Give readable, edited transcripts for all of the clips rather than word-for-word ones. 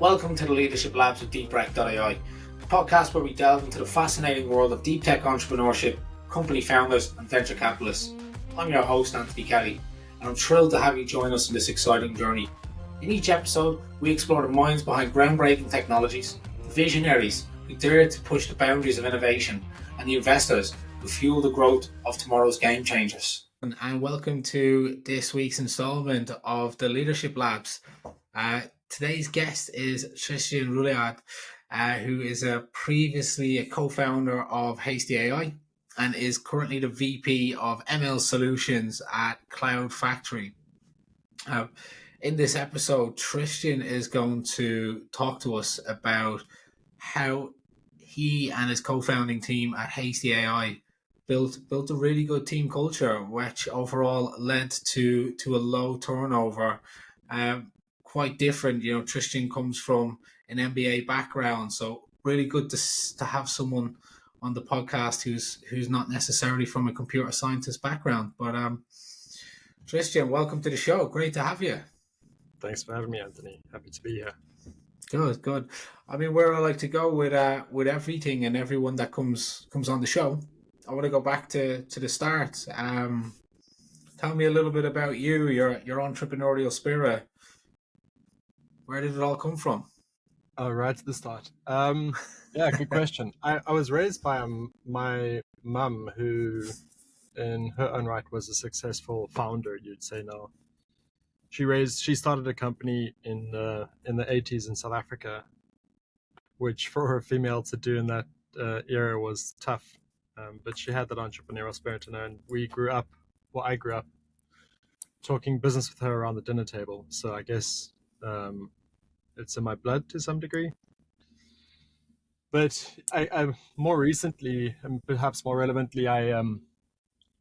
Welcome to the Leadership Labs with DeepRec.ai, a podcast where we delve into the fascinating world of deep tech entrepreneurship, company founders and venture capitalists. I'm your host, Anthony Kelly, and I'm thrilled to have you join us in this exciting journey. In each episode, we explore the minds behind groundbreaking technologies, the visionaries who dare to push the boundaries of innovation, and the investors who fuel the growth of tomorrow's game changers. And welcome to this week's installment of the Leadership Labs. Today's guest is Tristan Rouillard, who is previously a co-founder of Hasty.ai and is currently the VP of ML Solutions at CloudFactory. In this episode, Tristan is going to talk to us about how he and his co-founding team at Hasty.ai built a really good team culture, which overall led to a low turnover. Quite different, Tristan comes from an MBA background, so really good to have someone on the podcast who's not necessarily from a computer scientist background. But Tristan, welcome to the show. Great to have you. Thanks for having me, Anthony. Happy to be here. Good. I mean, where I like to go with everything and everyone that comes on the show, I want to go back to the start. Tell me a little bit about you, your entrepreneurial spirit. Where did it all come from? Right to the start. Yeah, good question. I was raised by my mum, who in her own right was a successful founder, you'd say now. She started a company in the 80s in South Africa, which for a female to do in that era was tough. But she had that entrepreneurial spirit in her, and I grew up talking business with her around the dinner table. So I guess it's in my blood to some degree. But I more recently, and perhaps more relevantly, I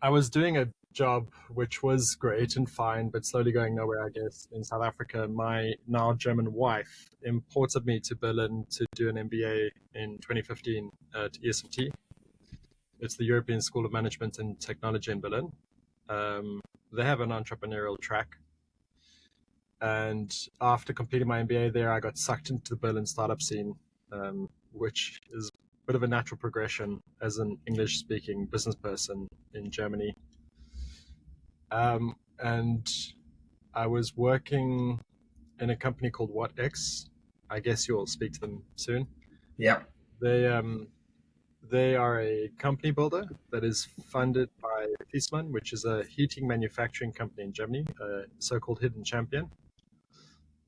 was doing a job which was great and fine, but slowly going nowhere, I guess, in South Africa. My now German wife imported me to Berlin to do an MBA in 2015 at ESMT. It's the European School of Management and Technology in Berlin. They have an entrepreneurial track. And after completing my MBA there, I got sucked into the Berlin startup scene, which is a bit of a natural progression as an English-speaking business person in Germany. And I was working in a company called WATTx. I guess you'll speak to them soon. Yeah. They are a company builder that is funded by Viessmann, which is a heating manufacturing company in Germany, a so-called hidden champion.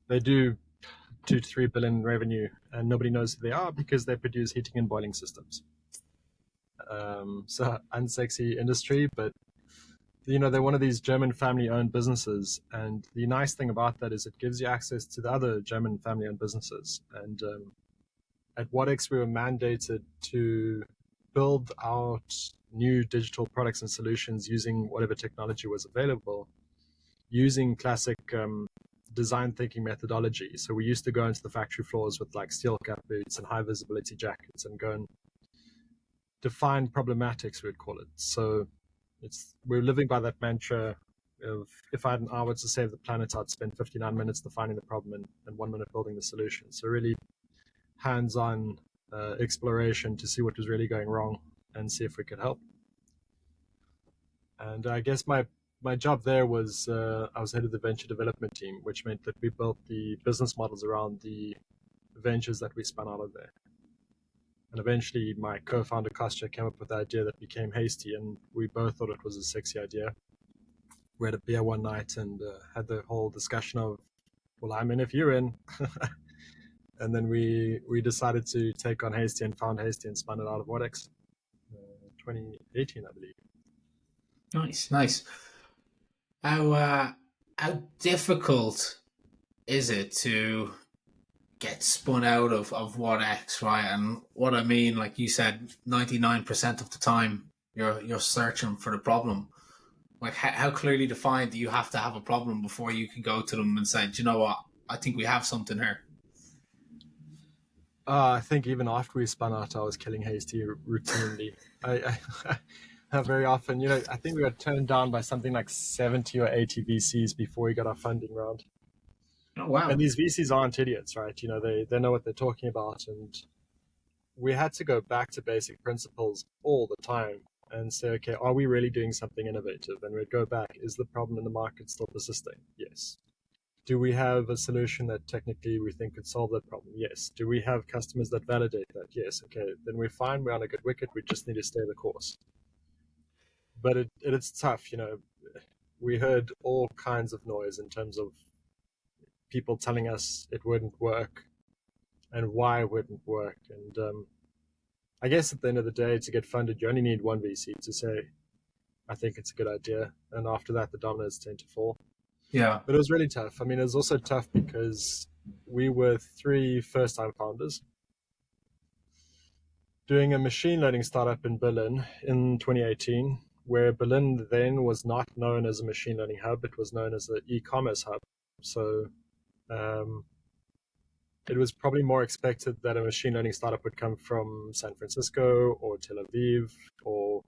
They do 2 to 3 billion revenue, and nobody knows who they are because they produce heating and boiling systems. So unsexy industry, but they're one of these German family-owned businesses, and the nice thing about that is it gives you access to the other German family-owned businesses. And at WATTx, we were mandated to build out new digital products and solutions using whatever technology was available, using classic design thinking methodology. So we used to go into the factory floors with like steel cap boots and high visibility jackets and go and define problematics, we'd call it. So we're living by that mantra of, if I had an hour to save the planet, I'd spend 59 minutes defining the problem and 1 minute building the solution. So really hands-on exploration to see what was really going wrong and see if we could help. And I guess my job there was I was head of the venture development team, which meant that we built the business models around the ventures that we spun out of there. And eventually my co-founder Kostya came up with the idea that became Hasty, and we both thought it was a sexy idea. We had a beer one night and had the whole discussion of, well, I'm in if you're in. And then we decided to take on Hasty and found Hasty and spun it out of WATTx 2018, I believe. Nice. How difficult is it to get spun out of WATTx, right? And what I mean, like you said, 99% of the time you're searching for the problem. Like how clearly defined do you have to have a problem before you can go to them and say, do you know what? I think we have something here. I think even after we spun out, I was killing Hasty routinely. I very often, I think we got turned down by something like 70 or 80 VCs before we got our funding round. Oh, wow. And these VCs aren't idiots, right? They know what they're talking about. And we had to go back to basic principles all the time and say, okay, are we really doing something innovative? And we'd go back, is the problem in the market still persisting? Yes. Do we have a solution that technically we think could solve that problem? Yes. Do we have customers that validate that? Yes. Okay, then we're fine. We're on a good wicket. We just need to stay the course. But it's tough. We heard all kinds of noise in terms of people telling us it wouldn't work and why it wouldn't work. And I guess at the end of the day, to get funded, you only need one VC to say, I think it's a good idea. And after that, the dominoes tend to fall. Yeah. But it was really tough. I mean, it was also tough because we were 3 first-time founders doing a machine learning startup in Berlin in 2018, where Berlin then was not known as a machine learning hub. It was known as an e-commerce hub. So it was probably more expected that a machine learning startup would come from San Francisco or Tel Aviv or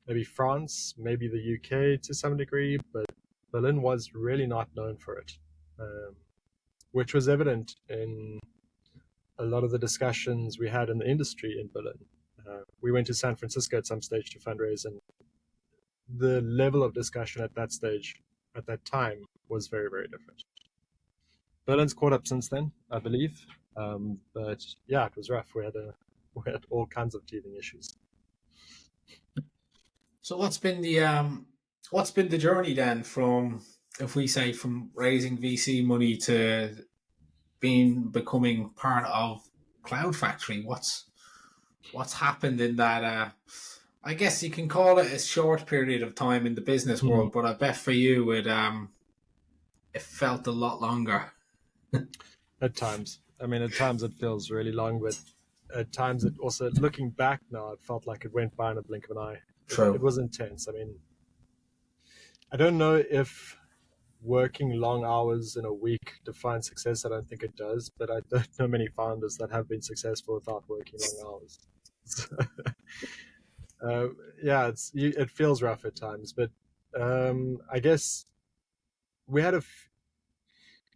maybe France, maybe the UK to some degree, but Berlin was really not known for it, which was evident in a lot of the discussions we had in the industry in Berlin. We went to San Francisco at some stage to fundraise, and the level of discussion at that stage, at that time, was very, very different. Berlin's caught up since then, I believe. But yeah, it was rough. We had all kinds of teething issues. So what's been the journey then from, if we say, from raising VC money to becoming part of CloudFactory? What's happened in that? I guess you can call it a short period of time in the business world, but I bet for you it felt a lot longer. At times. I mean, at times it feels really long, but at times it also, looking back now, it felt like it went by in a blink of an eye. True. It was intense. I mean, I don't know if working long hours in a week defines success. I don't think it does, but I don't know many founders that have been successful without working long hours. Yeah, it feels rough at times, but I guess we had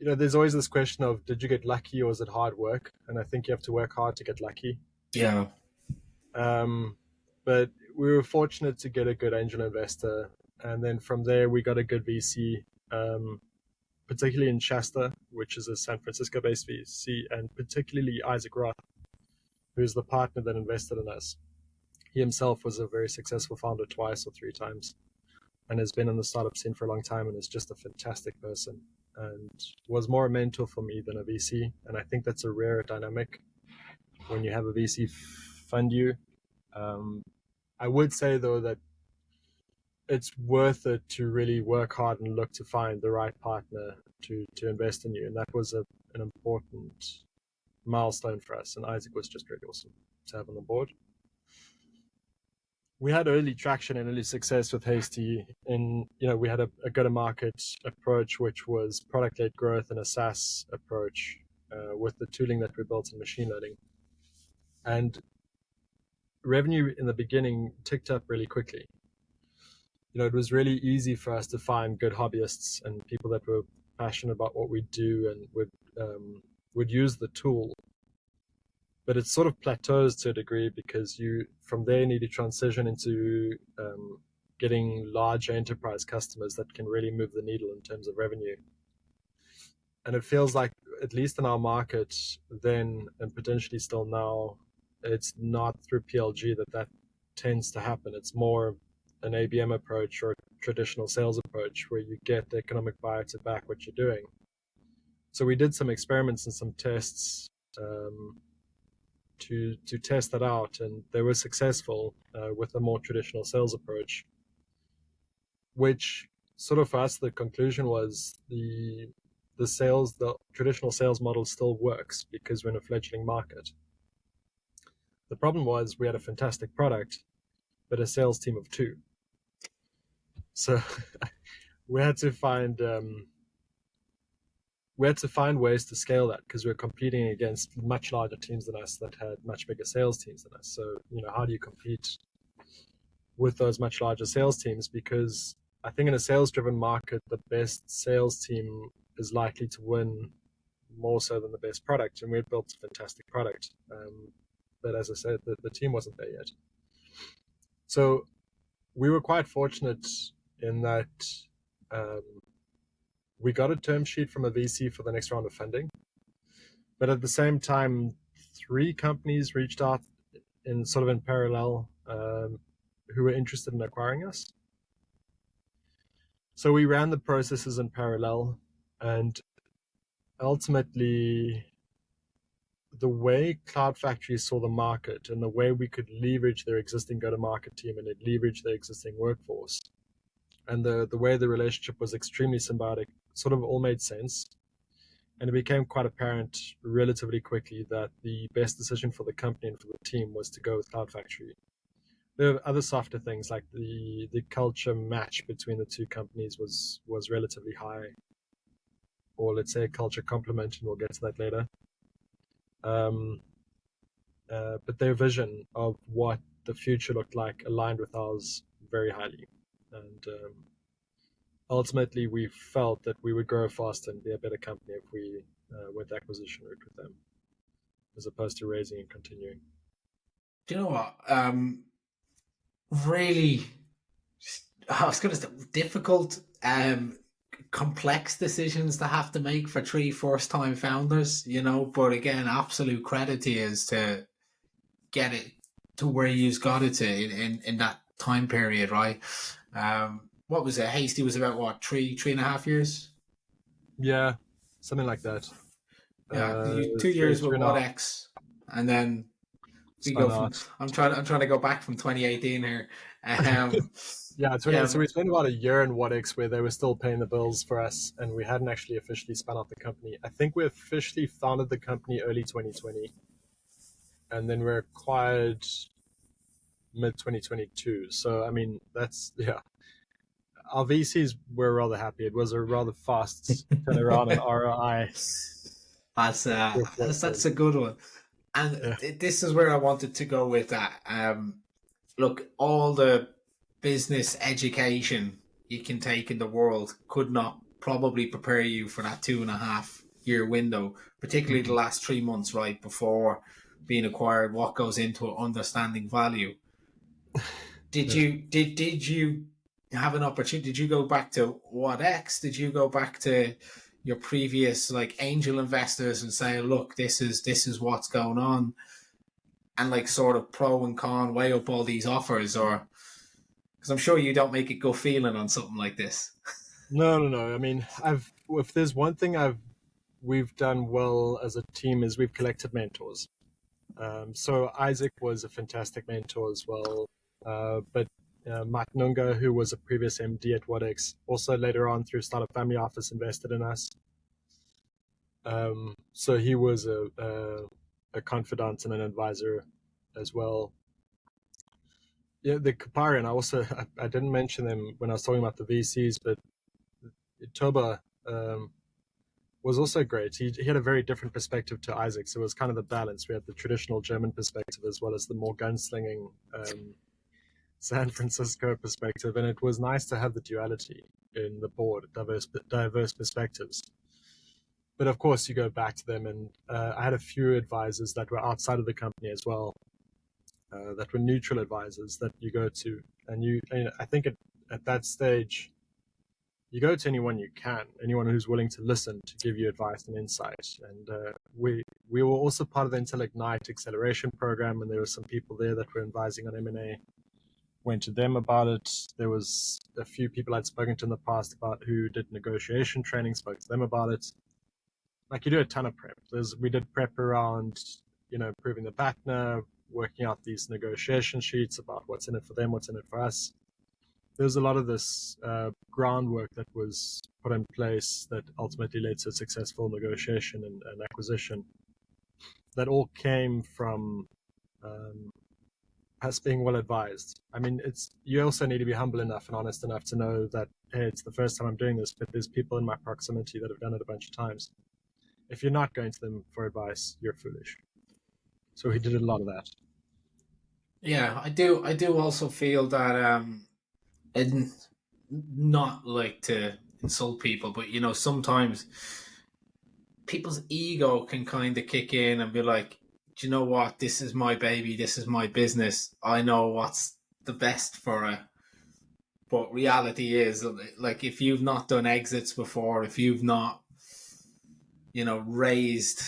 there's always this question of, did you get lucky or is it hard work? And I think you have to work hard to get lucky. Yeah. But we were fortunate to get a good angel investor. And then from there, we got a good VC, particularly in Shasta, which is a San Francisco-based VC, and particularly Isaac Roth, who's the partner that invested in us. He himself was a very successful founder 2 or 3 times and has been in the startup scene for a long time and is just a fantastic person and was more a mentor for me than a VC. And I think that's a rare dynamic when you have a VC fund you. I would say, though, that it's worth it to really work hard and look to find the right partner to invest in you. And that was an important milestone for us. And Isaac was just really awesome to have on the board. We had early traction and early success with Hasty. We had a go-to-market approach, which was product-led growth and a SaaS approach with the tooling that we built in machine learning. And revenue in the beginning ticked up really quickly. It was really easy for us to find good hobbyists and people that were passionate about what we do and would use the tool. But it sort of plateaus to a degree because you, from there, need to transition into getting large enterprise customers that can really move the needle in terms of revenue. And it feels like, at least in our market then, and potentially still now, it's not through PLG that tends to happen. It's more an ABM approach or a traditional sales approach where you get the economic buyer to back what you're doing. So we did some experiments and some tests to test that out, and they were successful with a more traditional sales approach, which sort of for us the conclusion was the traditional sales model still works because we're in a fledgling market. The problem was we had a fantastic product, but a sales team of 2. So we had to find ways to scale that because we're competing against much larger teams than us that had much bigger sales teams than us. So, how do you compete with those much larger sales teams? Because I think in a sales-driven market, the best sales team is likely to win more so than the best product, and we had built a fantastic product. But as I said, the team wasn't there yet. So we were quite fortunate in that we got a term sheet from a VC for the next round of funding. But at the same time, 3 companies reached out in parallel who were interested in acquiring us. So we ran the processes in parallel, and ultimately the way CloudFactory saw the market and the way we could leverage their existing go-to-market team and leverage their existing workforce, and the way the relationship was extremely symbiotic, sort of all made sense. And it became quite apparent relatively quickly that the best decision for the company and for the team was to go with CloudFactory. There are other softer things, like the culture match between the 2 companies was relatively high, or let's say a culture complement, and we'll get to that later. But their vision of what the future looked like aligned with ours very highly. And ultimately, we felt that we would grow faster and be a better company if we went the acquisition route with them, as opposed to raising and continuing. Do you know what? Really, I was going to say difficult, complex decisions to have to make for 3 first-time founders, but again, absolute credit to you to get it to where you've got it to in that time period, right? What was it? Hasty was about what, 3.5 years? Yeah, something like that. Yeah, 2 years with WATTx, and then we go from. I'm trying to go back from 2018 here. So we spent about a year in WATTx where they were still paying the bills for us, and we hadn't actually officially spun out the company. I think we officially founded the company early 2020, and then we acquired mid 2022. So I mean, that's our VCs were rather happy. It was a rather fast turnaround in ROI. That's a good one. And this is where I wanted to go with that. Look, all the business education you can take in the world could not probably prepare you for that 2.5 year window, particularly the last 3 months right before being acquired, what goes into it, understanding value. Did you have an opportunity? Did you go back to WATTx? Did you go back to your previous angel investors and say, look, this is what's going on, and sort of pro and con, weigh up all these offers? Or because I'm sure you don't make a gut feeling on something like this. No. I mean, if there's one thing we've done well as a team is we've collected mentors. So Isaac was a fantastic mentor as well, but Matt Nunga, who was a previous MD at WATTx, also later on through Startup Family Office invested in us. So he was a confidant and an advisor as well. Yeah, the Kaparian, I didn't mention them when I was talking about the VCs, but Toba was also great. He had a very different perspective to Isaac, so it was kind of the balance. We had the traditional German perspective as well as the more gunslinging San Francisco perspective, and it was nice to have the duality in the board, diverse perspectives. But of course, you go back to them, and I had a few advisors that were outside of the company as well, that were neutral advisors that you go to, and I think at that stage, you go to anyone who's willing to listen, to give you advice and insight. And we were also part of the Intel Ignite acceleration program, and there were some people there that were advising on M&A. Went to them about it. There was a few people I'd spoken to in the past about who did negotiation training, spoke to them about it. You do a ton of prep. We did prep around, proving the partner, working out these negotiation sheets about what's in it for them, what's in it for us. There's a lot of this groundwork that was put in place that ultimately led to a successful negotiation and acquisition. That all came from us being well advised. I mean, you also need to be humble enough and honest enough to know that, hey, it's the first time I'm doing this, but there's people in my proximity that have done it a bunch of times. If you're not going to them for advice, you're foolish. So he did a lot of that. Yeah, I do also feel that and not to insult people, but sometimes people's ego can kind of kick in and be like, do you know what? This is my baby. This is my business. I know what's the best for it. But reality is, like, if you've not done exits before, if you've not, raised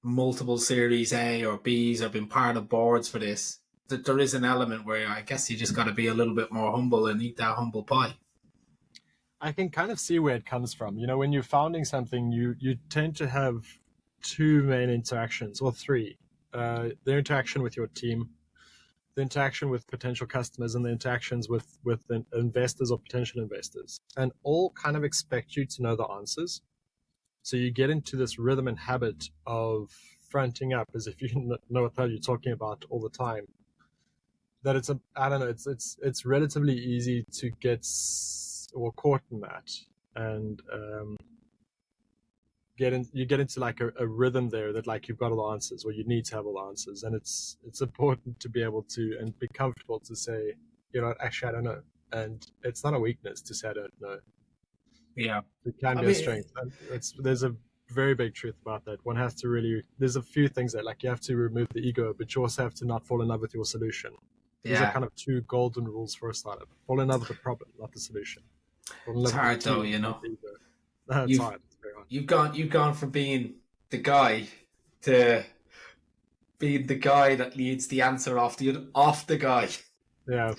multiple Series A or Bs or been part of boards for this, that there is an element where I guess you just got to be a little bit more humble and eat that humble pie. I can kind of see where it comes from. When you're founding something, you tend to have two main interactions, or three. The interaction with your team, the interaction with potential customers, and the interactions with investors or potential investors. And all kind of expect you to know the answers. So you get into this rhythm and habit of fronting up as if you know what the hell you're talking about all the time. That it's relatively easy to get caught in that, and you get into like a rhythm there that like you've got all the answers, or you need to have all the answers, and it's important to be able to and be comfortable to say, actually I don't know, and it's not a weakness to say I don't know. Yeah, it can be a strength. There's a very big truth about that. One has to really, there's a few things that like you have to remove the ego, but you also have to not fall in love with your solution. These are kind of two golden rules for a startup. Fall in love with the problem, not the solution. It's hard though, it's hard. It's very hard. You've gone from being the guy to being the guy that leads the answer off the guy. Yeah.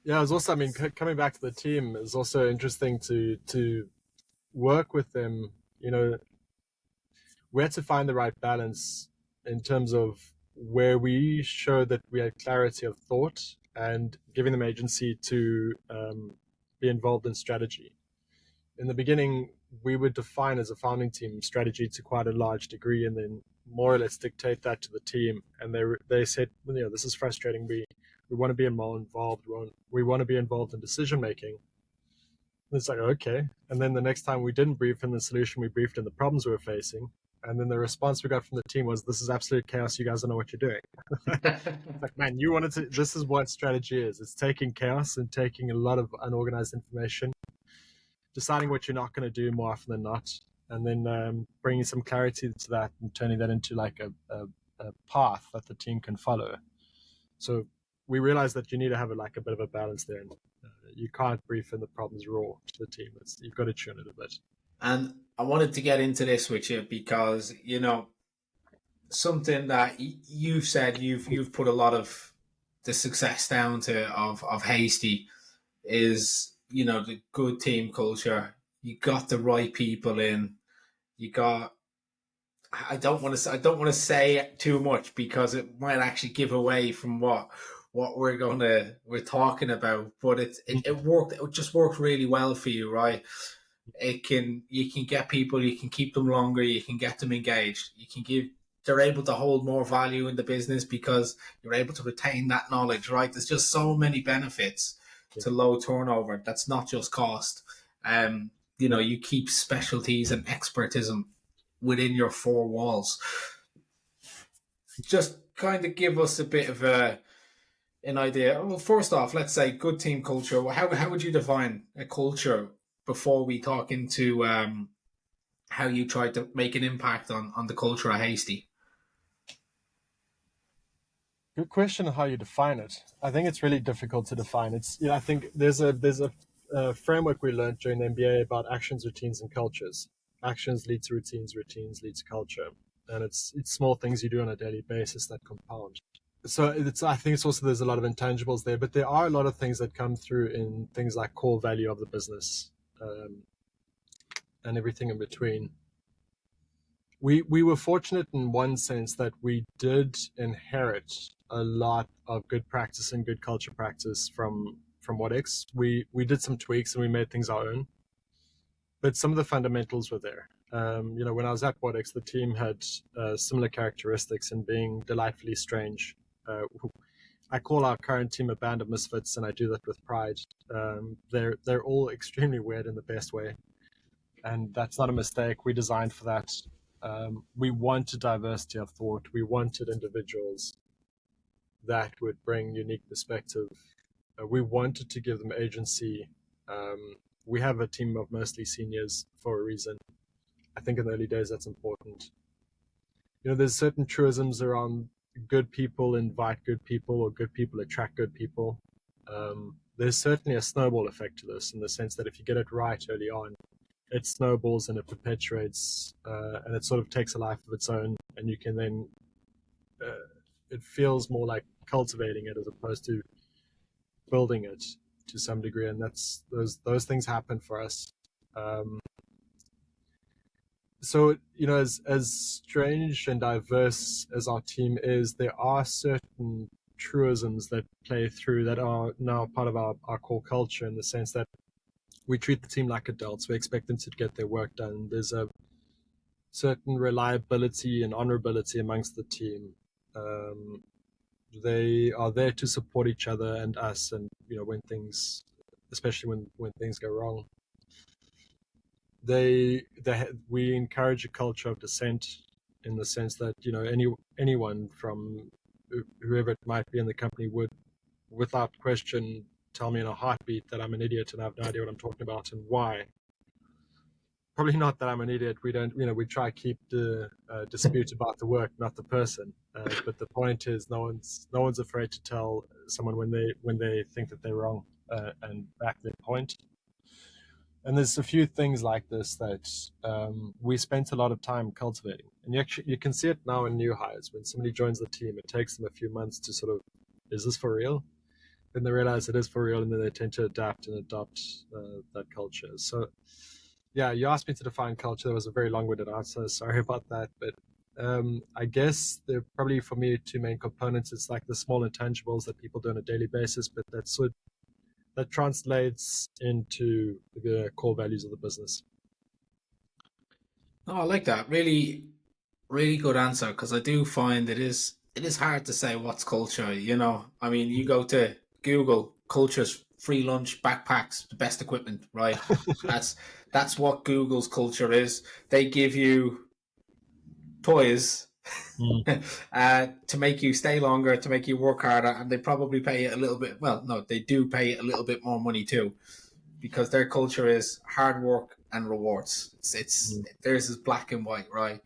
Yeah, it was also, coming back to the team, it's also interesting to work with them. We had to find the right balance in terms of where we show that we had clarity of thought and giving them agency to be involved in strategy. In the beginning, we would define as a founding team strategy to quite a large degree, and then more or less dictate that to the team. And they said, this is frustrating. We want to be more involved. We want to be involved in decision making. It's like, okay. And then the next time we didn't brief in the solution, we briefed in the problems we were facing. And then the response we got from the team was, this is absolute chaos. You guys don't know what you're doing. Like, man, this is what strategy is. It's taking chaos and taking a lot of unorganized information, deciding what you're not going to do more often than not, and then bringing some clarity to that and turning that into like a path that the team can follow. So we realized that you need to have a bit of a balance there. And you can't brief in the problems raw to the team. You've got to tune it a bit. And I wanted to get into this with you because, something that you've said, you've put a lot of the success down to of Hasty is, the good team culture. You got the right people in. You got. I don't want to say too much because it might actually give away from what we're talking about. But it worked. It just worked really well for you, right? You can get people, you can keep them longer, you can get them engaged, they're able to hold more value in the business because you're able to retain that knowledge, right? There's just so many benefits to low turnover. That's not just cost. You keep specialties and expertism within your four walls. Just kind of give us a bit of an idea. Well, first off, let's say good team culture. How would you define a culture before we talk into how you try to make an impact on the culture at Hasty? Good question on how you define it. I think it's really difficult to define. I think there's a framework we learned during the MBA about actions, routines, and cultures. Actions lead to routines, routines lead to culture. And it's small things you do on a daily basis that compound. So I think it's also, there's a lot of intangibles there, but there are a lot of things that come through in things like core value of the business, and everything in between. We were fortunate in one sense that we did inherit a lot of good practice and good culture practice from WATTx. We did some tweaks and we made things our own, but some of the fundamentals were there. When I was at WATTx, the team had similar characteristics in being delightfully strange. I call our current team a band of misfits, and I do that with pride. They're all extremely weird in the best way, and that's not a mistake. We designed for that. We wanted diversity of thought. We wanted individuals that would bring unique perspective. We wanted to give them agency. We have a team of mostly seniors for a reason. I think in the early days that's important. There's certain truisms around good people invite good people, or good people attract good people. There's certainly a snowball effect to this, in the sense that if you get it right early on, it snowballs and it perpetuates, and it sort of takes a life of its own, and you can then, it feels more like cultivating it as opposed to building it to some degree, and that's those things happen for us. So, as strange and diverse as our team is, there are certain truisms that play through that are now part of our core culture, in the sense that we treat the team like adults. We expect them to get their work done. There's a certain reliability and honorability amongst the team. They are there to support each other and us, and when things, especially when things go wrong. We encourage a culture of dissent, in the sense that anyone from whoever it might be in the company would, without question, tell me in a heartbeat that I'm an idiot and I have no idea what I'm talking about and why. Probably not that I'm an idiot. We don't, we try to keep the dispute about the work, not the person. But the point is, no one's afraid to tell someone when they think that they're wrong, and back their point. And there's a few things like this that we spent a lot of time cultivating. And you can see it now in new hires. When somebody joins the team, it takes them a few months to sort of, is this for real? Then they realize it is for real, and then they tend to adapt and adopt that culture. So, yeah, you asked me to define culture. That was a very long-winded answer. Sorry about that. But I guess there are probably, for me, two main components. It's like the small intangibles that people do on a daily basis, but that translates into the core values of the business. Oh, I like that. Really, really good answer, because I do find it is hard to say what's culture. I mean, you go to Google, cultures, free lunch, backpacks, the best equipment, right? that's what Google's culture is. They give you toys to make you stay longer, to make you work harder, and they probably pay it a little bit. Well, no, they do pay a little bit more money too, because their culture is hard work and rewards. Theirs is black and white, right?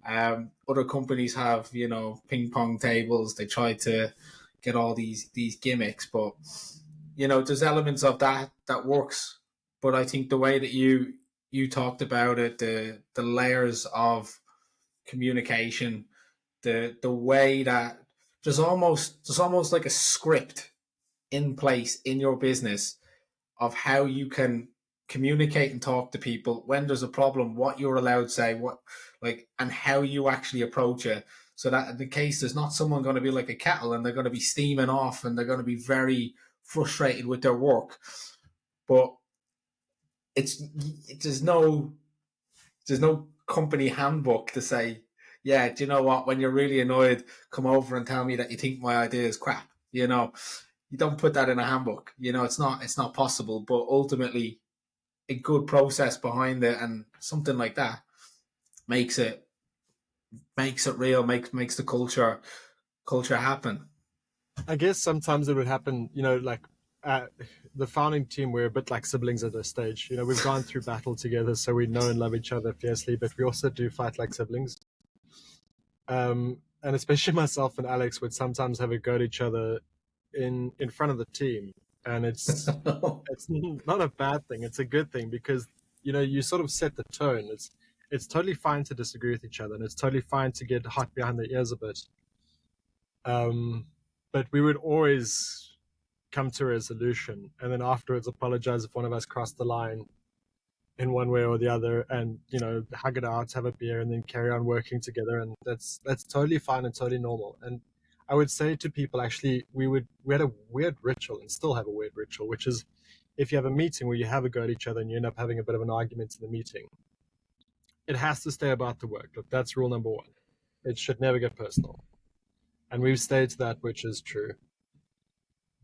Other companies have ping pong tables. They try to get all these gimmicks, but there's elements of that works. But I think the way that you talked about it, the layers of communication, the way that there's almost like a script in place in your business of how you can communicate and talk to people when there's a problem, what you're allowed to say, and how you actually approach it. So that in the case there's not someone going to be like a kettle and they're going to be steaming off and they're going to be very frustrated with their work. But there's no company handbook to say, yeah, do you know what? When you're really annoyed, come over and tell me that you think my idea is crap. You don't put that in a handbook. It's not possible. But ultimately, a good process behind it and something like that makes it real. Makes the culture happen. I guess sometimes it would happen. The founding team, we're a bit like siblings at this stage. We've gone through battle together, so we know and love each other fiercely, but we also do fight like siblings. And especially myself and Alex would sometimes have a go at each other in front of the team, and it's not a bad thing. It's a good thing, because you sort of set the tone. It's totally fine to disagree with each other, and it's totally fine to get hot behind the ears a bit. But we would always come to a resolution, and then afterwards apologize if one of us crossed the line in one way or the other, and hug it out, have a beer, and then carry on working together. And that's totally fine and totally normal. And I would say to people, actually, we had a weird ritual, and still have a weird ritual, which is, if you have a meeting where you have a go at each other and you end up having a bit of an argument in the meeting, it has to stay about the work. Look, that's rule number one. It should never get personal, and we've stayed to that, which is true.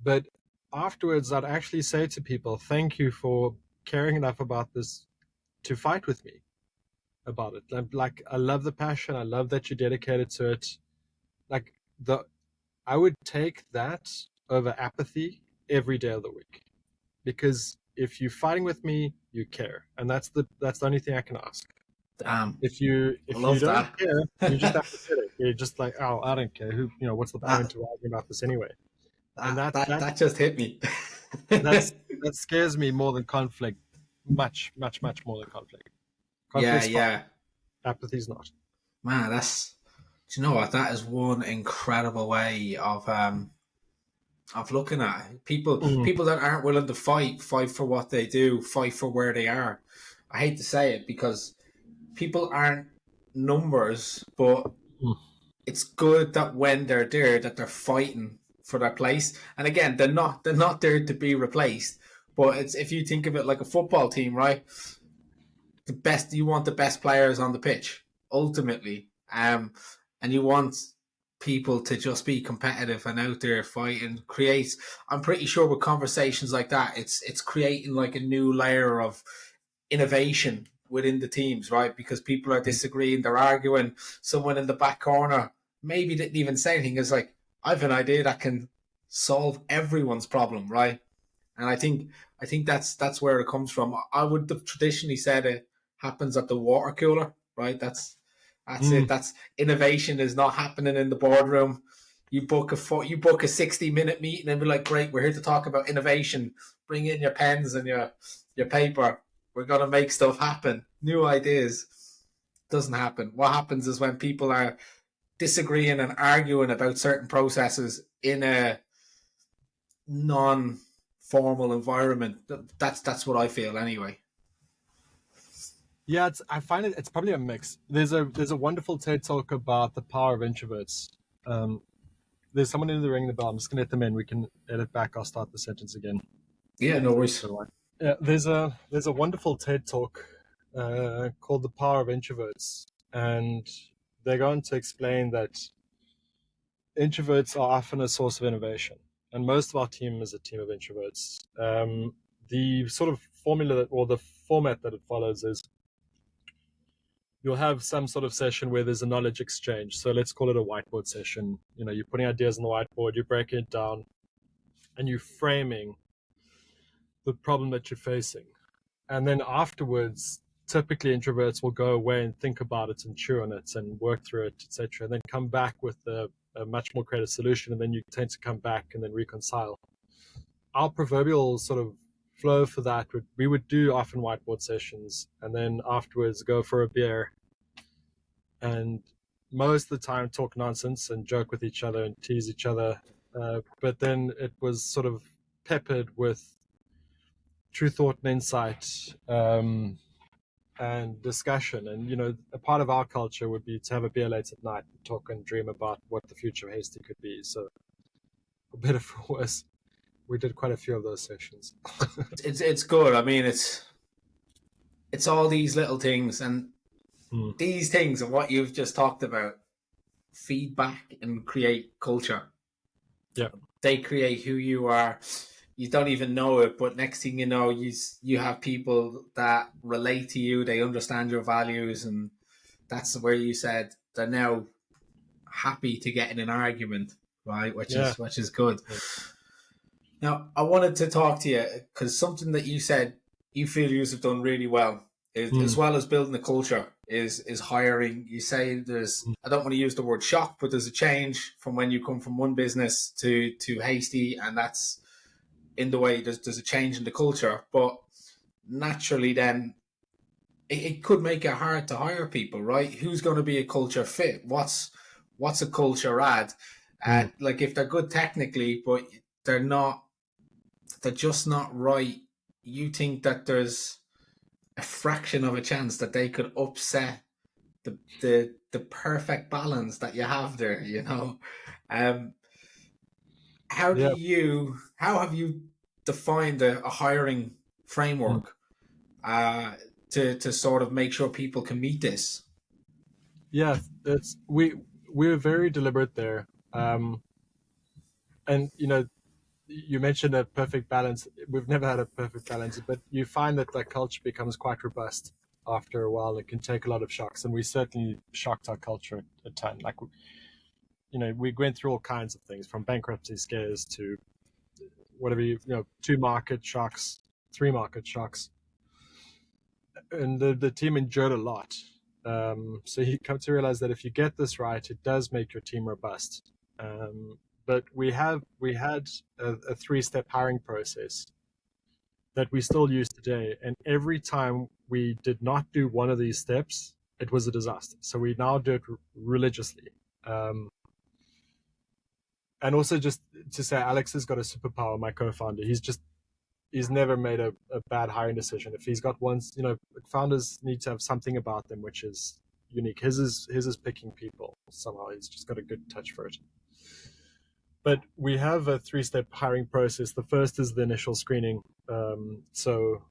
But afterwards, I'd actually say to people, thank you for caring enough about this to fight with me about it. I love the passion. I love that you're dedicated to it. I would take that over apathy every day of the week, because if you're fighting with me, you care, and that's the only thing I can ask. I If you love don't that. care, you just have to sit it. You're just like, oh, I don't care. Who, what's the that point of arguing about this anyway? And that just hit me. that's that scares me more than conflict. Much, much, much more than conflict. Yeah, Conflict's fine. yeah, Apathy's not. man. Do you know what? That is one incredible way of looking at it. Mm, People that aren't willing to fight for what they do, fight for where they are. I hate to say it because people aren't numbers, but mm, it's good that when they're there, that they're fighting for their place. And again, they're not there to be replaced. But it's if you think of it like a football team, right? The best you want the best players on the pitch ultimately, and you want people to just be competitive and out there fighting. Create. I'm pretty sure with conversations like that, it's creating like a new layer of innovation within the teams, right? Because people are disagreeing, they're arguing. Someone in the back corner maybe didn't even say anything. It's like, I've an idea that can solve everyone's problem, right? And I think that's where it comes from. I would have traditionally said it happens at the water cooler, right? That's it. mm. That's innovation is not happening in the boardroom. You book a 60-minute meeting and be like, great, we're here to talk about innovation. Bring in your pens and your paper. We're gonna make stuff happen. New ideas. Doesn't happen. What happens is when people are disagreeing and arguing about certain processes in a non-formal environment. That's what I feel anyway. Yeah, I find it's probably a mix. There's a wonderful TED talk about the power of introverts. Um, there's someone in the ring the bell. I'm just gonna let them in. We can edit back. I'll start the sentence again. Yeah, no worries. Yeah, there's a wonderful TED talk called "The Power of Introverts," and they go on to explain that introverts are often a source of innovation, and most of our team is a team of introverts. The sort of formula that, or the format that it follows is you'll have some sort of session where there's a knowledge exchange. So let's call it a whiteboard session. You're putting ideas on the whiteboard, you're breaking it down, and you're framing the problem that you're facing. And then afterwards, typically introverts will go away and think about it and chew on it and work through it, etc., and then come back with a much more creative solution. And then you tend to come back and then reconcile. Our proverbial sort of flow for that we would do often whiteboard sessions and then afterwards go for a beer and most of the time talk nonsense and joke with each other and tease each other. But then it was sort of peppered with true thought and insight, and discussion. And a part of our culture would be to have a beer late at night and talk and dream about what the future of Hasty could be. So for better for worse, we did quite a few of those sessions. It's good. I mean, it's all these little things and these things and what you've just talked about feedback and create culture. Yeah, they create who you are. You don't even know it, but next thing you know, you have people that relate to you. They understand your values, and that's where you said they're now happy to get in an argument, right? Which is good. Yeah. Now, I wanted to talk to you because something that you said you feel you have done really well, is, as well as building a culture, is hiring. You say there's, I don't want to use the word shock, but there's a change from when you come from one business to Hasty, and that's in the way there's a change in the culture. But naturally, then it could make it hard to hire people, right? Who's going to be a culture fit? What's a culture add? Like if they're good technically, but they're just not right. You think that there's a fraction of a chance that they could upset the perfect balance that you have there, how have you defined a hiring framework to sort of make sure people can meet this? Yeah, we're very deliberate there. And you mentioned a perfect balance. We've never had a perfect balance, but you find that the culture becomes quite robust after a while. It can take a lot of shocks, and we certainly shocked our culture a ton. Like, we went through all kinds of things, from bankruptcy scares to whatever, 2 market shocks, 3 market shocks, and the team endured a lot. So you come to realize that if you get this right, it does make your team robust. But we had a 3-step hiring process that we still use today, and every time we did not do one of these steps, it was a disaster. So we now do it religiously. And also, just to say, Alex has got a superpower, my co-founder. He's never made a bad hiring decision. If he's got one, founders need to have something about them which is unique. His is picking people somehow. He's just got a good touch for it. But we have a 3-step hiring process. The first is the initial screening. So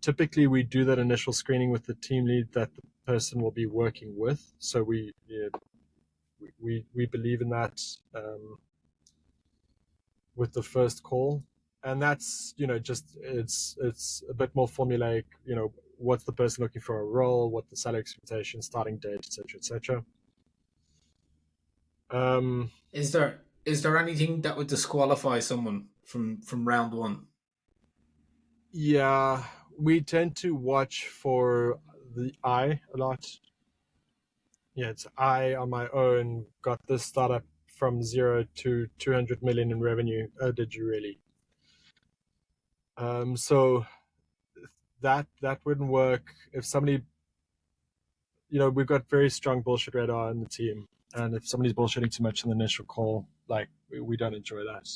typically we do that initial screening with the team lead that the person will be working with. So we believe in that with the first call. And that's, just it's a bit more formulaic, what's the person looking for a role, what the salary expectation, starting date, etc. Is there anything that would disqualify someone from round one? Yeah, we tend to watch for the I a lot. Yeah, it's I on my own got this startup from 0 to 200 million in revenue. Oh, did you really? So that wouldn't work if somebody, we've got very strong bullshit radar in the team, and if somebody's bullshitting too much in the initial call, like we don't enjoy that.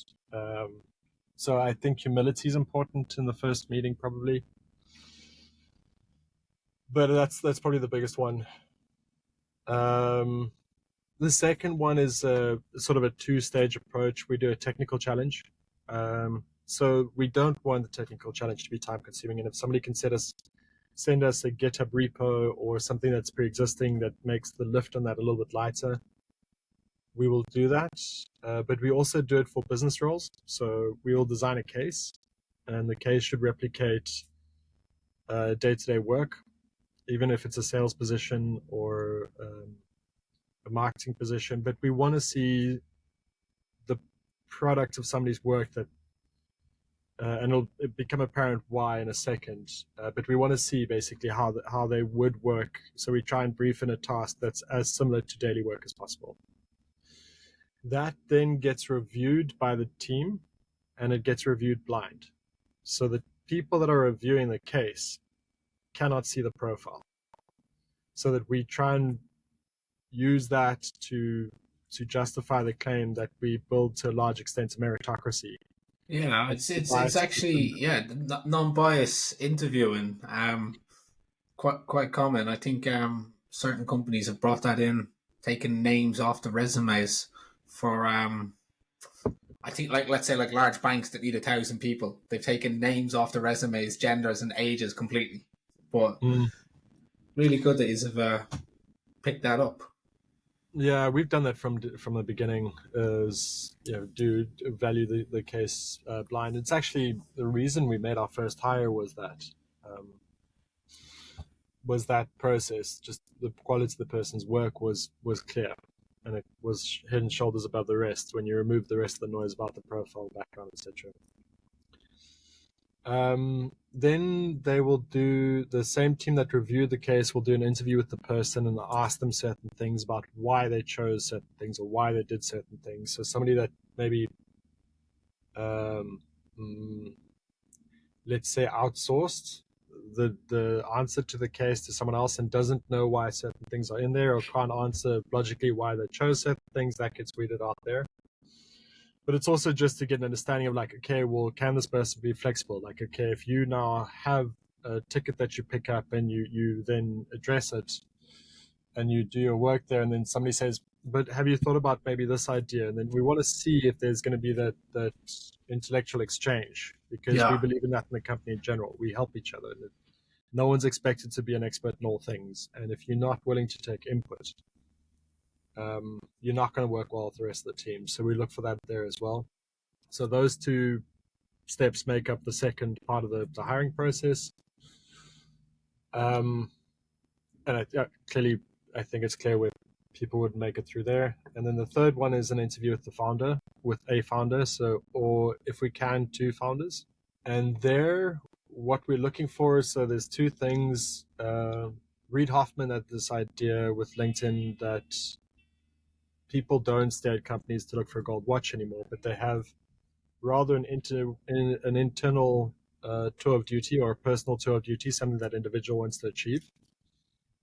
So I think humility is important in the first meeting, probably. But that's probably the biggest one. The second one is sort of a 2-stage approach. We do a technical challenge. So we don't want the technical challenge to be time consuming. And if somebody can send us a GitHub repo or something that's pre-existing that makes the lift on that a little bit lighter, we will do that. But we also do it for business roles. So we will design a case, and the case should replicate day-to-day work, even if it's a sales position or a marketing position. But we want to see the product of somebody's work that, and it'll become apparent why in a second. But we want to see basically how they would work. So we try and brief in a task that's as similar to daily work as possible. That then gets reviewed by the team, and it gets reviewed blind. So the people that are reviewing the case cannot see the profile. So that we try and use that to justify the claim that we build to a large extent a meritocracy. Yeah, it's actually non-bias interviewing. Quite common. I think certain companies have brought that in, taken names off the resumes for I think let's say large banks that need 1,000 people. They've taken names off the resumes, genders and ages completely. But really good that you've picked that up. Yeah, we've done that from the beginning. Do value the case blind. It's actually the reason we made our first hire was that process. Just the quality of the person's work was clear, and it was head and shoulders above the rest when you remove the rest of the noise about the profile, background, etc. Then they will do, the same team that reviewed the case will do an interview with the person and ask them certain things about why they chose certain things or why they did certain things. So somebody that maybe, let's say, outsourced the answer to the case to someone else and doesn't know why certain things are in there or can't answer logically why they chose certain things, that gets weeded out there. But it's also just to get an understanding of okay, well, can this person be flexible? Okay, if you now have a ticket that you pick up and you then address it and you do your work there, and then somebody says, but have you thought about maybe this idea? And then we want to see if there's going to be that intellectual exchange, because we believe in that in the company in general. We help each other. No one's expected to be an expert in all things. And if you're not willing to take input, you're not going to work well with the rest of the team. So we look for that there as well. So those 2 steps make up the second part of the hiring process. And clearly, I think it's clear where people would make it through there. And then the third one is an interview with a founder. So, or if we can, 2 founders. And there, what we're looking for, so there's 2 things. Reid Hoffman had this idea with LinkedIn that people don't stay at companies to look for a gold watch anymore, but they have rather an internal tour of duty or a personal tour of duty, something that individual wants to achieve.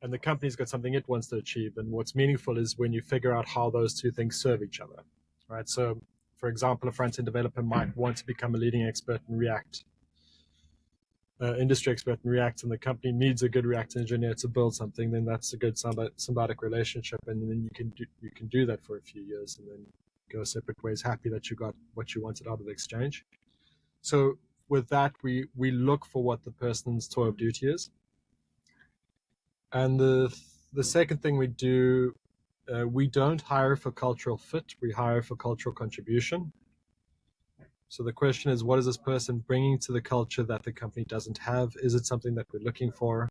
And the company's got something it wants to achieve. And what's meaningful is when you figure out how those two things serve each other, right? So, for example, a front-end developer might want to become a leading expert in React, industry expert in React, and the company needs a good React engineer to build something. Then that's a good symbiotic relationship, and then you can do that for a few years, and then go separate ways, happy that you got what you wanted out of the exchange. So with that, we look for what the person's tour of duty is. And the second thing we do, we don't hire for cultural fit, we hire for cultural contribution. So the question is, what is this person bringing to the culture that the company doesn't have? Is it something that we're looking for?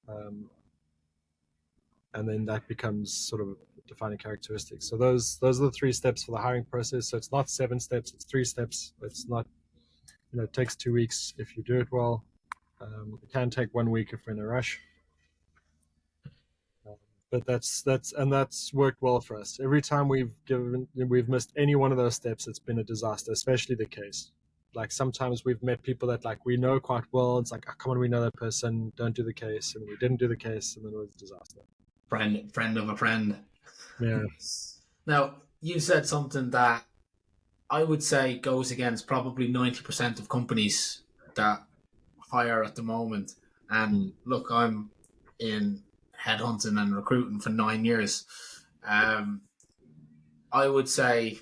And then that becomes sort of defining characteristics. So those are the 3 steps for the hiring process. So it's not 7 steps, it's 3 steps. It's not, it takes 2 weeks if you do it well. It can take 1 week if we're in a rush. But that's worked well for us. Every time we've missed any one of those steps, it's been a disaster, especially the case. Like sometimes we've met people that like we know quite well. It's like, oh, come on, we know that person, don't do the case. And we didn't do the case, and then it was a disaster. Friend of a friend. Yeah. Now, you said something that I would say goes against probably 90% of companies that hire at the moment. And look, I'm in headhunting and recruiting for 9 years. I would say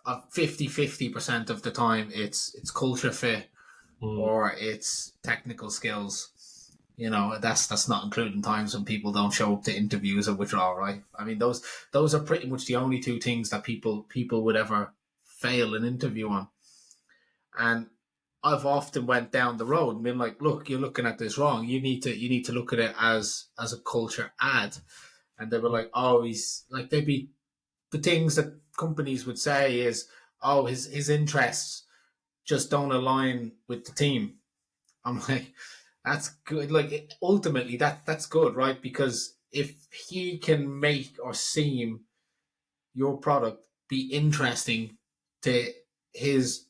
50% of the time it's culture fit or it's technical skills. That's not including times when people don't show up to interviews or withdraw, right? I mean, those are pretty much the only 2 things that people would ever fail an interview on. And I've often went down the road and been like, look, you're looking at this wrong. You need to look at it as a culture ad. And they were like, oh, he's like, they'd be the things that companies would say is, oh, his interests just don't align with the team. I'm like, that's good. Like ultimately that's good, right? Because if he can make or seem your product be interesting to his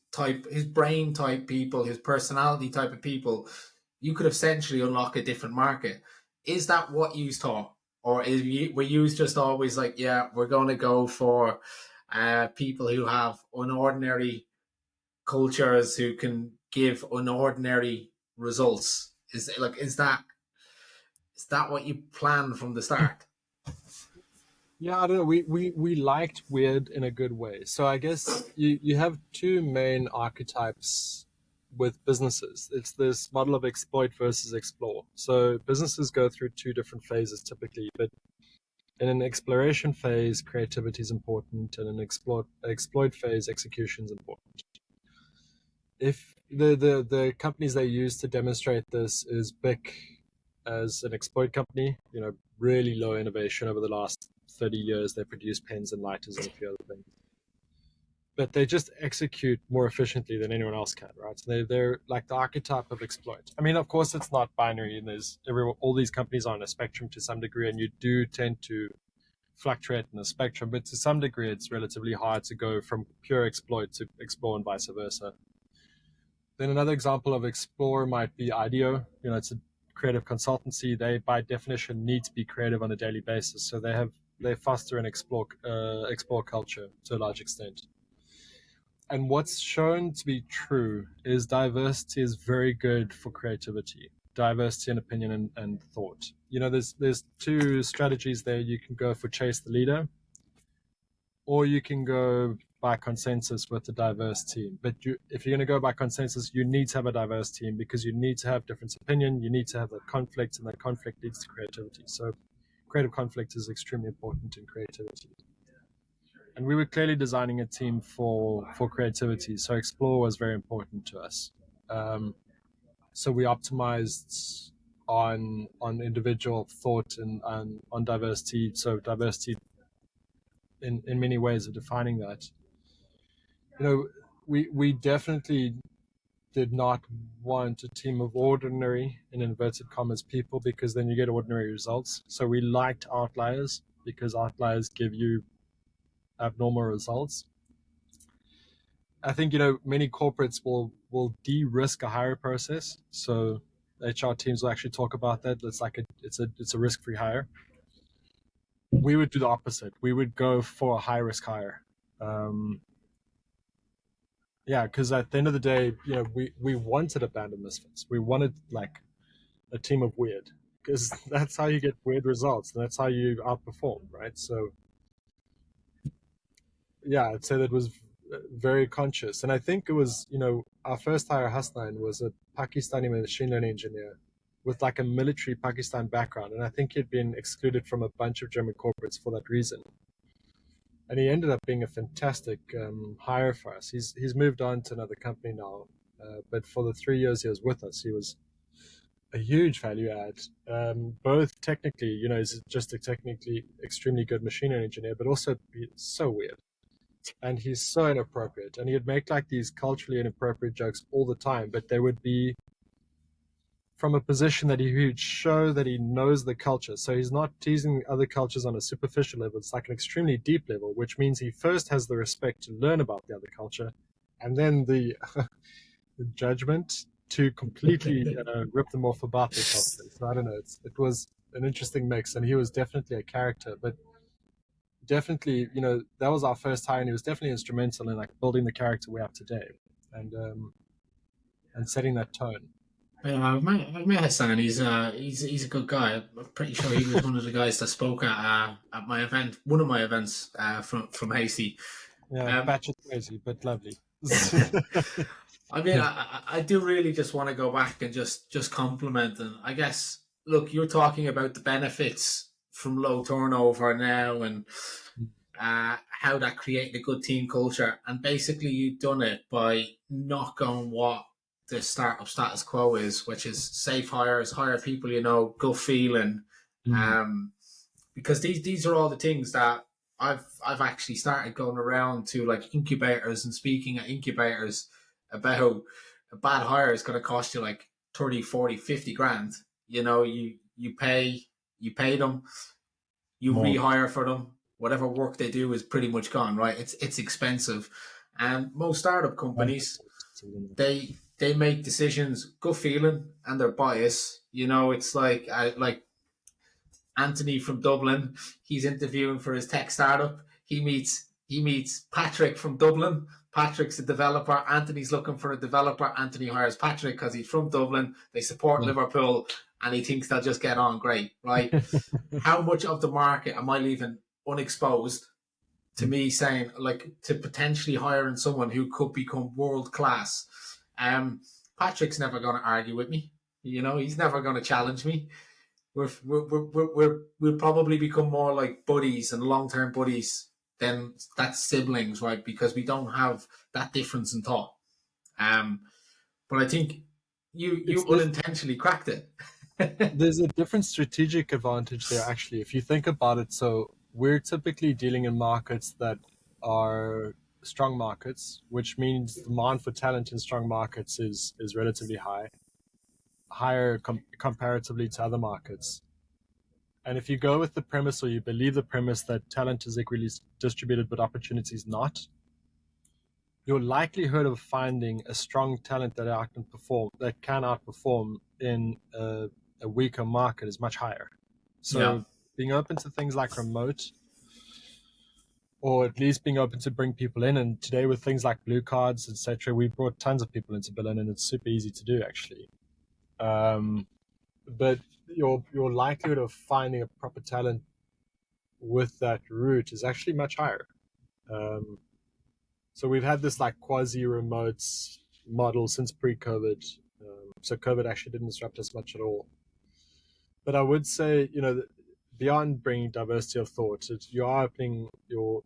brain type people, his personality type of people, you could essentially unlock a different market. Is that what you thought? Or were you just always like, yeah, we're going to go for people who have unordinary cultures who can give unordinary results? Is that what you planned from the start? Yeah, I don't know. We liked weird in a good way. So I guess you have 2 main archetypes with businesses. It's this model of exploit versus explore. So businesses go through 2 different phases typically, but in an exploration phase, creativity is important, and in an exploit phase, execution is important. If the companies they use to demonstrate this is BIC as an exploit company, really low innovation over the last 30 years. They produce pens and lighters and a few other things. But they just execute more efficiently than anyone else can, right? So they're like the archetype of exploit. I mean, of course, it's not binary, and all these companies are on a spectrum to some degree, and you do tend to fluctuate in the spectrum, but to some degree, it's relatively hard to go from pure exploit to explore and vice versa. Then another example of explore might be IDEO. It's a creative consultancy. They, by definition, need to be creative on a daily basis. So they foster and explore culture to a large extent. And what's shown to be true is diversity is very good for creativity. Diversity in opinion and thought. There's 2 strategies there. You can go for chase the leader, or you can go by consensus with a diverse team. But if you're going to go by consensus, you need to have a diverse team because you need to have different opinion. You need to have that conflict, and that conflict leads to creativity. So creative conflict is extremely important in creativity. And we were clearly designing a team for creativity. So explore was very important to us. So we optimized on individual thought and on diversity. So diversity in many ways of defining that. We definitely did not want a team of ordinary, in inverted commas, people, because then you get ordinary results. So we liked outliers because outliers give you abnormal results. I think, many corporates will de-risk a hire process. So HR teams will actually talk about that. It's like it's a risk-free hire. We would do the opposite. We would go for a high-risk hire. Because at the end of the day, we wanted a band of misfits. We wanted like a team of weird, because that's how you get weird results, and that's how you outperform, right? So, I'd say that was very conscious. And I think it was, our first hire, Hasnain, was a Pakistani machine learning engineer with like a military Pakistan background. And I think he'd been excluded from a bunch of German corporates for that reason. And he ended up being a fantastic hire for us. He's moved on to another company now. But for the 3 years he was with us, he was a huge value add, both technically, he's just a technically extremely good machine learning engineer, but also he's so weird. And he's so inappropriate. And he'd make like these culturally inappropriate jokes all the time, but they would be from a position that he would show that he knows the culture. So he's not teasing other cultures on a superficial level. It's like an extremely deep level, which means he first has the respect to learn about the other culture, and then the, the judgment to completely rip them off about their culture. So I don't know. It was an interesting mix, and he was definitely a character, but definitely, that was our first hire, and he was definitely instrumental in like building the character we have today, and setting that tone. Yeah, I've met Hassan. He's a good guy. I'm pretty sure he was one of the guys that spoke at my event, one of my events from Hasty. Yeah, batch is crazy, but lovely. I mean, I do really just want to go back and just compliment, and I guess, look, you're talking about the benefits from low turnover now, and how that created a good team culture, and basically you've done it by not going what the startup status quo is, which is safe hires, hire people, gut feeling, because these are all the things that I've actually started going around to like incubators and speaking at incubators about a bad hire is going to cost you like 30, 40, 50 grand. You pay them, you rehire for them, whatever work they do is pretty much gone, right? It's expensive. And most startup companies, they make decisions, gut feeling, and their bias. It's like Anthony from Dublin. He's interviewing for his tech startup. He meets Patrick from Dublin. Patrick's a developer. Anthony's looking for a developer. Anthony hires Patrick because he's from Dublin. They support Liverpool, and he thinks they'll just get on great, right? How much of the market am I leaving unexposed to me saying, like, to potentially hiring someone who could become world class? Patrick's never going to argue with me. He's never going to challenge me. We'll probably become more like buddies and long-term buddies than that's siblings, right? Because we don't have that difference in thought. But I think you unintentionally cracked it. There's a different strategic advantage there, actually, if you think about it. So we're typically dealing in markets that are strong markets, which means demand for talent in strong markets is relatively higher comparatively to other markets. And if you go with the premise, or you believe the premise, that talent is equally distributed but opportunities not, your likelihood of finding a strong talent that can outperform in a weaker market is much higher. So being open to things like remote, or at least being open to bring people in. And today with things like blue cards, etc., we brought tons of people into Berlin, and it's super easy to do, actually. But your likelihood of finding a proper talent with that route is actually much higher. So we've had this like quasi-remote model since pre-COVID. So COVID actually didn't disrupt us much at all. But I would say, beyond bringing diversity of thought, you are opening your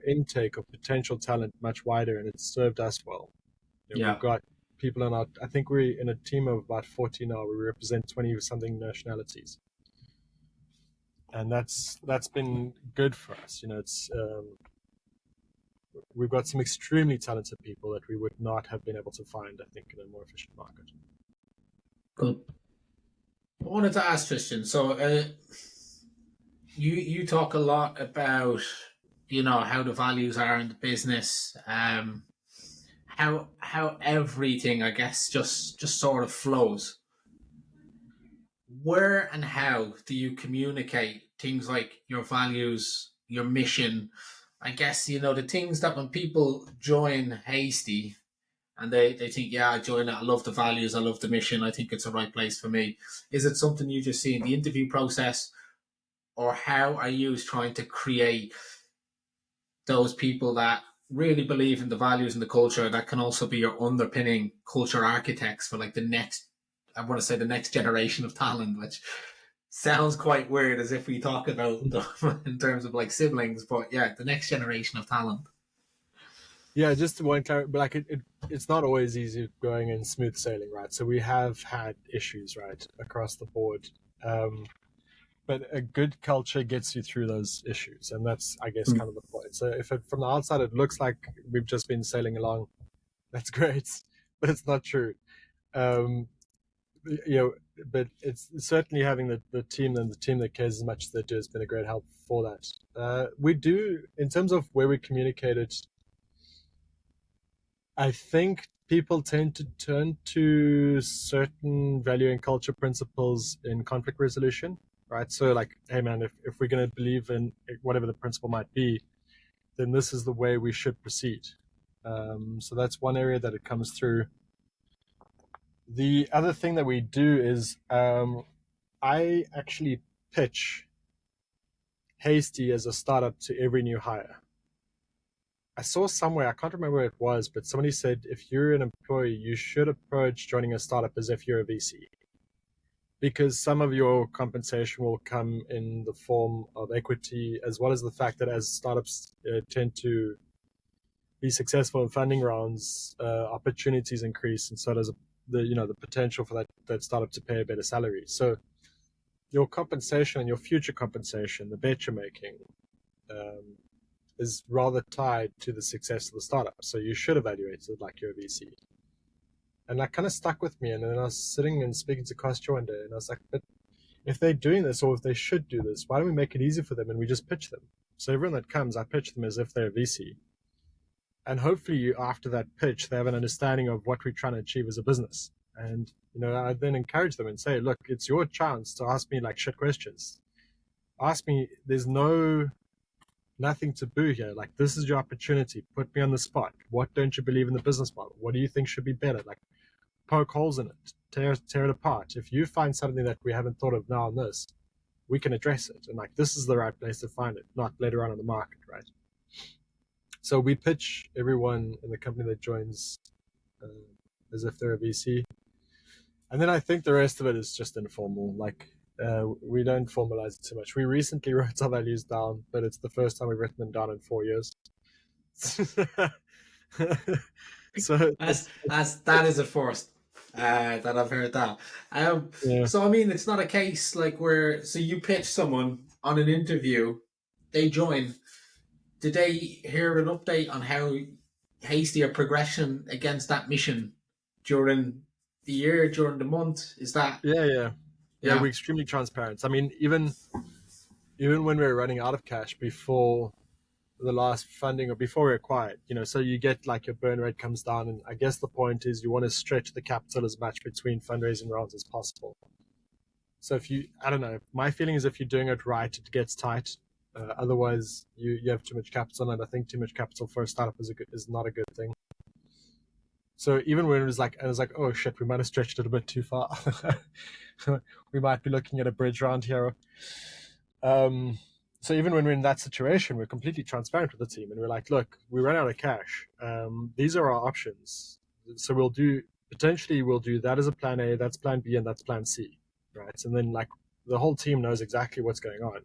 intake of potential talent much wider, and it's served us well. We've got people I think we're in a team of about 40 now. We represent 20 something nationalities, and that's been good for us. It's we've got some extremely talented people that we would not have been able to find, I think, in a more efficient market. Good. I wanted to ask Tristan. So, you talk a lot about how the values are in the business, how everything, I guess, just sort of flows. Where and how do you communicate things like your values, your mission? I guess the things that when people join Hasty and they think, yeah, I join it, I love the values, I love the mission, I think it's the right place for me. Is it something you just see in the interview process, or how are you trying to create those people that really believe in the values and the culture that can also be your underpinning culture architects for like the next generation of talent, which sounds quite weird as if we talk about them in terms of like siblings, but yeah, the next generation of talent. Yeah, just one clarity, but like it's not always easy going in smooth sailing, right? So we have had issues, right, across the board. But a good culture gets you through those issues, and that's, I guess, kind of the point. So if from the outside it looks like we've just been sailing along, that's great, but it's not true. But it's certainly having the team and the team that cares as much as they do has been a great help for that. We do, in terms of where we communicated, I think people tend to turn to certain value and culture principles in conflict resolution, right? So like, hey man, if we're going to believe in whatever the principle might be, then this is the way we should proceed. So that's one area that it comes through. The other thing that we do is I actually pitch Hasty as a startup to every new hire. I saw somewhere, I can't remember where it was, but somebody said if you're an employee, you should approach joining a startup as if you're a VC, because some of your compensation will come in the form of equity, as well as the fact that as startups tend to be successful in funding rounds, opportunities increase, and so does the potential for that startup to pay a better salary. So your compensation and your future compensation, the bet you're making, is rather tied to the success of the startup. So you should evaluate it like you're a VC. And that kind of stuck with me. And then I was sitting and speaking to Costa one day, and I was like, but if they're doing this, or if they should do this, why don't we make it easy for them and we just pitch them? So everyone that comes, I pitch them as if they're a VC. And hopefully after that pitch, they have an understanding of what we're trying to achieve as a business. And, I then encourage them and say, look, it's your chance to ask me like shit questions. Ask me, there's nothing taboo here. Like, this is your opportunity. Put me on the spot. What don't you believe in the business model? What do you think should be better? Like, poke holes in it, tear it apart. If you find something that we haven't thought of now on this, we can address it. And like, this is the right place to find it, not later on in the market, right? So we pitch everyone in the company that joins as if they're a VC. And then I think the rest of it is just informal. Like, we don't formalize it too much. We recently wrote our values down, but it's the first time we've written them down in 4 years. So that is a first that I've heard that. Yeah. So I mean, it's not a case like where you pitch someone on an interview, they join. Did they hear an update on how hasty a progression against that mission during the year, during the month? Is that Yeah, we're extremely transparent. I mean, even when we were running out of cash before the last funding or before we acquired, so you get like your burn rate comes down, and I guess the point is you want to stretch the capital as much between fundraising rounds as possible. So I don't know, my feeling is if you're doing it right, it gets tight. Otherwise, you have too much capital, and I think too much capital for a startup is not a good thing. So even when I was like, oh shit, we might have stretched it a bit too far. We might be looking at a bridge round here. So even when we're in that situation, we're completely transparent with the team, and we're like, look, we ran out of cash. These are our options. So we'll do that as a plan A, that's plan B, and that's plan C, right? And then like the whole team knows exactly what's going on.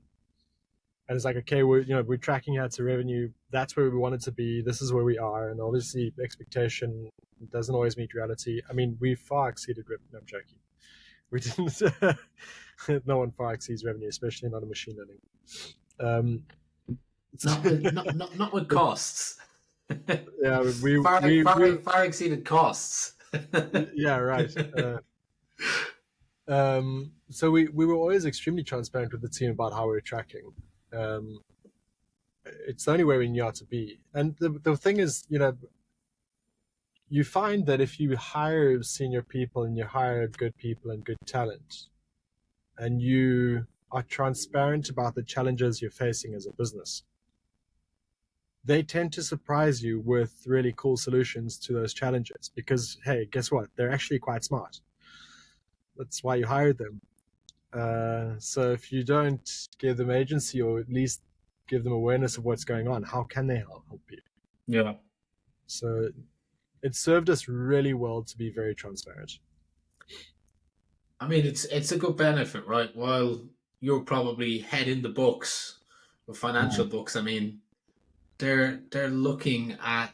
And it's like, okay, we're tracking out to revenue. That's where we want it to be. This is where we are. And obviously expectation doesn't always meet reality. I mean, we far exceeded revenue. No, I'm joking. We didn't. No one far exceeds revenue, especially not in machine learning. Not with costs. Yeah, far exceeded costs. yeah, right. So we were always extremely transparent with the team about how we're tracking. Um, it's the only way we knew how to be. And the thing is, you find that if you hire senior people and you hire good people and good talent, and you are transparent about the challenges you're facing as a business, they tend to surprise you with really cool solutions to those challenges because, hey, guess what? They're actually quite smart. That's why you hired them. So if you don't give them agency or at least give them awareness of what's going on, how can they help you? Yeah. So it served us really well to be very transparent. I mean, it's a good benefit, right? While you're probably head in the books with financial books, I mean, they're looking at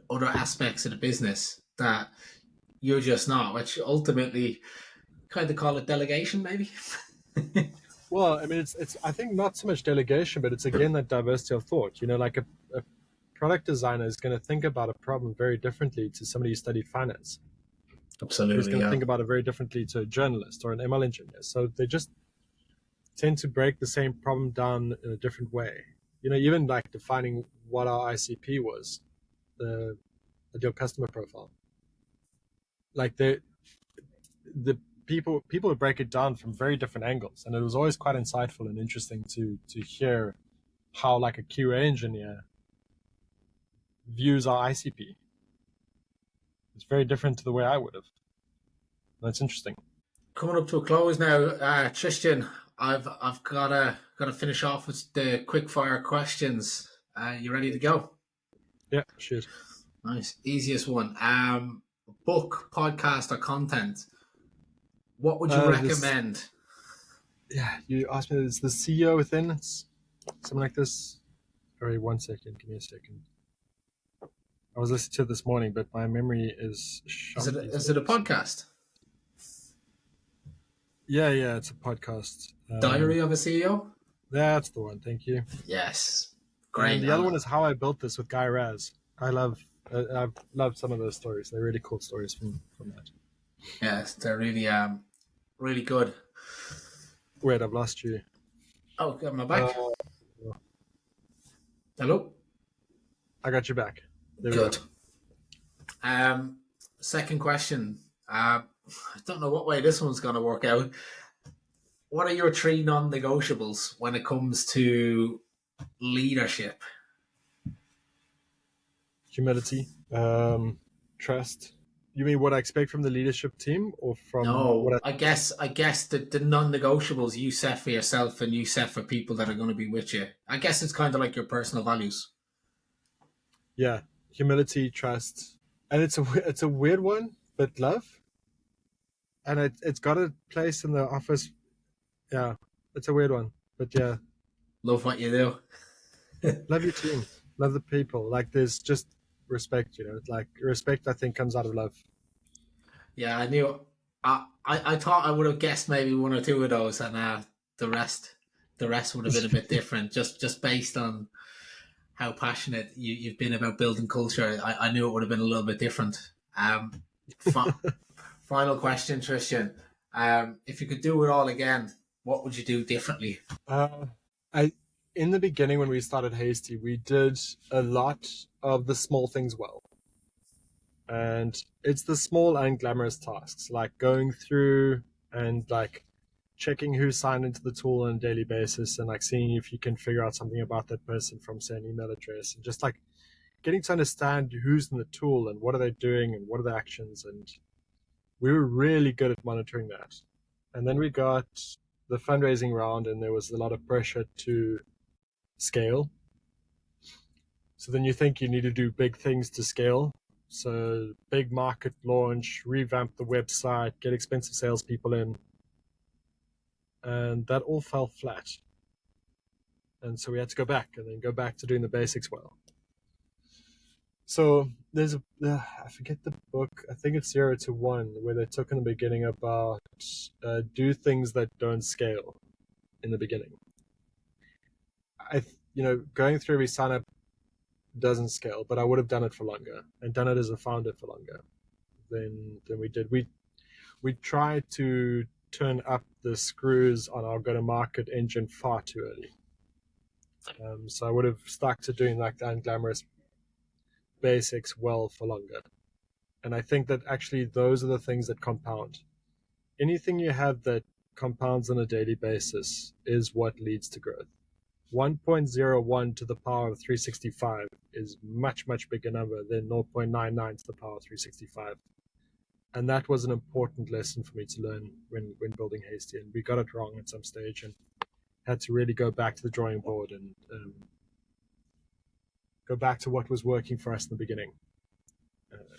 other aspects of the business that you're just not, which ultimately kind of call it delegation, maybe. Well, I mean, it's I think not so much delegation, but it's again that diversity of thought. Like a product designer is going to think about a problem very differently to somebody who studied finance. Absolutely, who's going to think about it very differently to a journalist or an ML engineer. So they just tend to break the same problem down in a different way. Even like defining what our ICP was, the ideal customer profile. Like the people would break it down from very different angles, and it was always quite insightful and interesting to hear how like a QA engineer views our ICP. It's very different to the way I would have. That's interesting. Coming up to a close now, Tristan. I've gotta finish off with the quick fire questions. You ready to go? Yeah, shoot. Nice, easiest one. Book, podcast, or content. What would you recommend? You asked me. Is the CEO within? It's something like this. All right, 1 second. Give me a second. I was listening to it this morning, but my memory is shot. Is it a podcast? Yeah, it's a podcast. Diary of a CEO? That's the one. Thank you. Yes. Great. And the other one is How I Built This with Guy Raz. I've loved some of those stories. They're really cool stories from that. Yes, they're really good. Wait, I've lost you. Oh, am I back? Hello? I got you back. There Good. Second question. I don't know what way this one's going to work out. What are your 3 non-negotiables when it comes to leadership? Humility, trust. You mean what I expect from the leadership team, or from? No, I guess the non-negotiables you set for yourself and you set for people that are going to be with you. I guess it's kind of like your personal values. Yeah, humility, trust, and it's a weird one, but love. And it's got a place in the office. Yeah, it's a weird one, but yeah. Love what you do. Love your team. Love the people. Like there's just respect, like respect I think comes out of love. Yeah, I knew. I thought I would have guessed maybe 1 or 2 of those, and the rest would have been a bit different, just based on how passionate you've been about building culture. I knew it would have been a little bit different. Final question, Tristan. If you could do it all again, what would you do differently? In the beginning, when we started Hasty, we did a lot of the small things well. And it's the small and glamorous tasks, like going through and like checking who signed into the tool on a daily basis, and like seeing if you can figure out something about that person from, say, an email address, and just like getting to understand who's in the tool and what are they doing and what are the actions. And we were really good at monitoring that. And then we got the fundraising round, and there was a lot of pressure to scale. So then you think you need to do big things to scale. So big market launch, revamp the website, get expensive salespeople in. And that all fell flat. And so we had to go back and then go back to doing the basics well. So there's I forget the book, I think it's 0 to 1, where they took in the beginning about do things that don't scale in the beginning. Going through every sign up doesn't scale, but I would have done it for longer and done it as a founder for longer than we did. We tried to turn up the screws on our go-to-market engine far too early. So I would have stuck to doing like the unglamorous basics well for longer. And I think that actually those are the things that compound. Anything you have that compounds on a daily basis is what leads to growth. 1.01 to the power of 365 is much, much bigger number than 0.99 to the power of 365. And that was an important lesson for me to learn when building Hasty. And we got it wrong at some stage and had to really go back to the drawing board and go back to what was working for us in the beginning.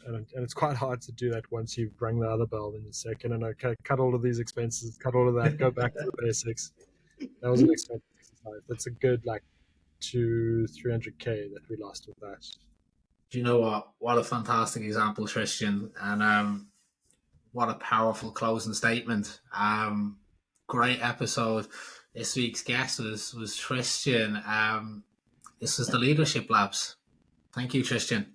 And it's quite hard to do that once you've rung the other bell and you say, okay, no, cut all of these expenses, cut all of that, go back to the basics. That was an expensive exercise. That's a good like 200-300K that we lost with that. Do you know what? What a fantastic example, Tristan. And what a powerful closing statement. Great episode. This week's guest was Tristan. This is the Leadership Labs. Thank you, Tristan.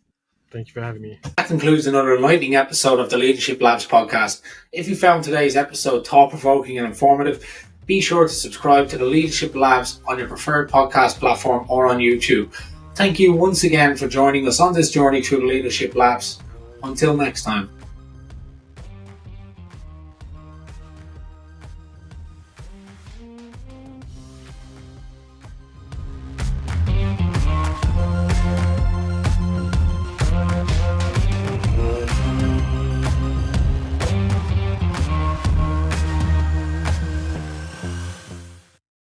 Thank you for having me. That concludes another enlightening episode of the Leadership Labs podcast. If you found today's episode thought-provoking and informative, be sure to subscribe to the Leadership Labs on your preferred podcast platform or on YouTube. Thank you once again for joining us on this journey through the Leadership Labs. Until next time.